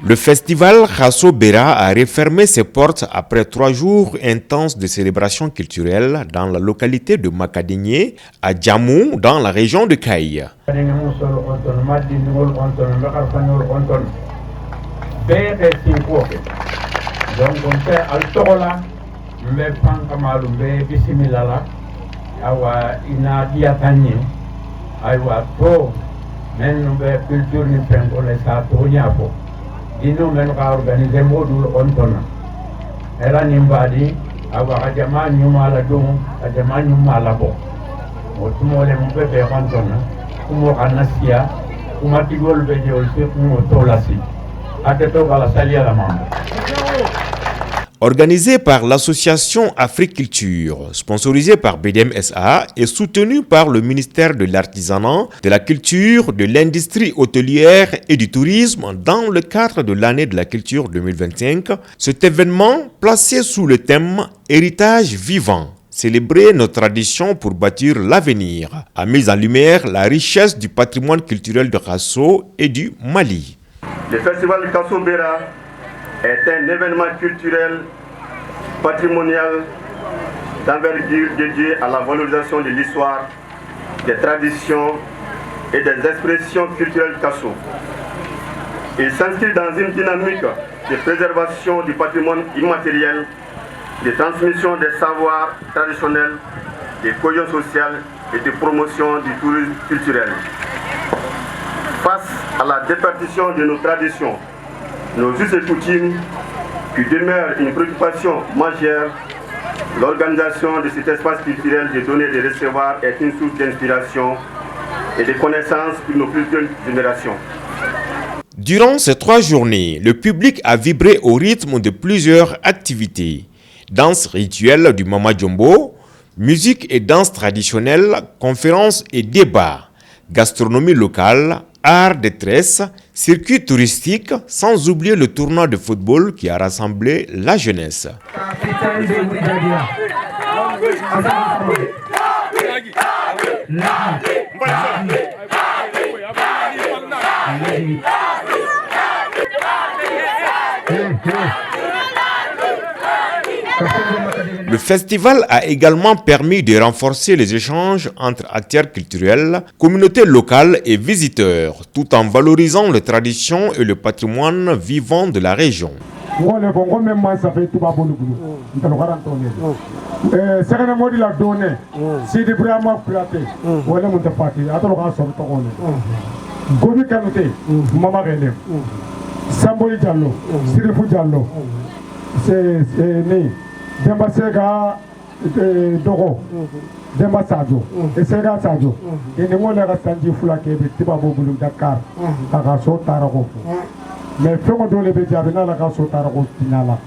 Le festival Khasso Bera a refermé ses portes après 3 jours intenses de célébrations culturelles dans la localité de Makadingé, à Djamou, dans la région de Kaï. Dino men ka organiser modul ontona era nimbadi awa ajama nyuma la dum ajama nyuma la bo motumo le mbe be ontona kumo kanasia kuma tigol be jol se kumo tolasi ateto bala salia la mamba. Organisé par l'association Africulture, sponsorisé par BDM SA et soutenu par le ministère de l'Artisanat, de la Culture, de l'Industrie hôtelière et du Tourisme dans le cadre de l'année de la culture 2025, cet événement placé sous le thème « Héritage vivant ». Célébrer nos traditions pour bâtir l'avenir, a mis en lumière la richesse du patrimoine culturel de Khasso et du Mali. Le festival Khasso Bera est un événement culturel patrimonial d'envergure dédié à la valorisation de l'histoire, des traditions et des expressions culturelles Khasso. Il s'inscrit dans une dynamique de préservation du patrimoine immatériel, de transmission des savoirs traditionnels, de cohésion sociale et de promotion du tourisme culturel. Face à la déperdition de nos traditions, nos us et coutumes, qui demeurent une préoccupation majeure, l'organisation de cet espace culturel de donner et de recevoir est une source d'inspiration et de connaissances pour nos plus jeunes générations. Durant ces 3 journées, le public a vibré au rythme de plusieurs activités. Danse rituelle du Mama Jumbo, musique et danse traditionnelle, conférences et débats, gastronomie locale, art de tresse, circuit touristique, sans oublier le tournoi de football qui a rassemblé la jeunesse. Le festival a également permis de renforcer les échanges entre acteurs culturels, communautés locales et visiteurs, tout en valorisant les traditions et le patrimoine vivant de la région. Demba Sega Dogo, Demba Sadio, et Sega Sadio, et ne mola Rastanji Fulake, Tibabo Dakar, Taraso Tarago. Mais Fongo Dole Bejabina, la Caso Tarago Tinala,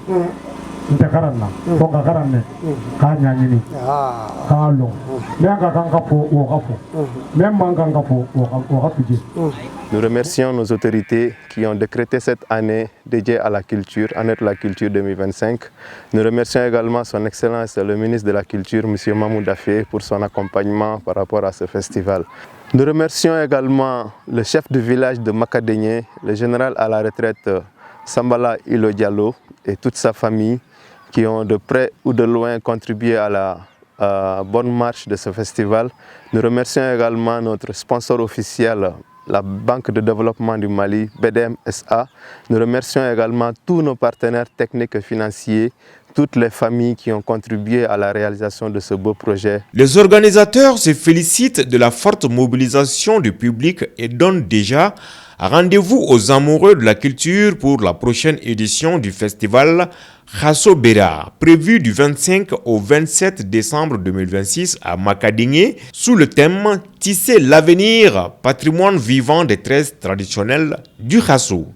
Intercarana, Fonga Carane, Kanyani, Kalo, Manga Gangapo ou Rapo, même Mangangapo ou Rapidi. Nous remercions nos autorités qui ont décrété cette année dédiée à la culture, année de la culture 2025. Nous remercions également son Excellence le ministre de la Culture, M. Mamou Dafé, pour son accompagnement par rapport à ce festival. Nous remercions également le chef du village de Makadingé, le général à la retraite Sambala Ilo Diallo et toute sa famille qui ont de près ou de loin contribué à la bonne marche de ce festival. Nous remercions également notre sponsor officiel, la Banque de développement du Mali, BDM SA. Nous remercions également tous nos partenaires techniques et financiers, toutes les familles qui ont contribué à la réalisation de ce beau projet. Les organisateurs se félicitent de la forte mobilisation du public et donnent déjà rendez-vous aux amoureux de la culture pour la prochaine édition du festival Khasso Bera, prévu du 25 au 27 décembre 2026 à Makadingé, sous le thème « Tisser l'avenir, patrimoine vivant des tresses traditionnelles du Khasso ».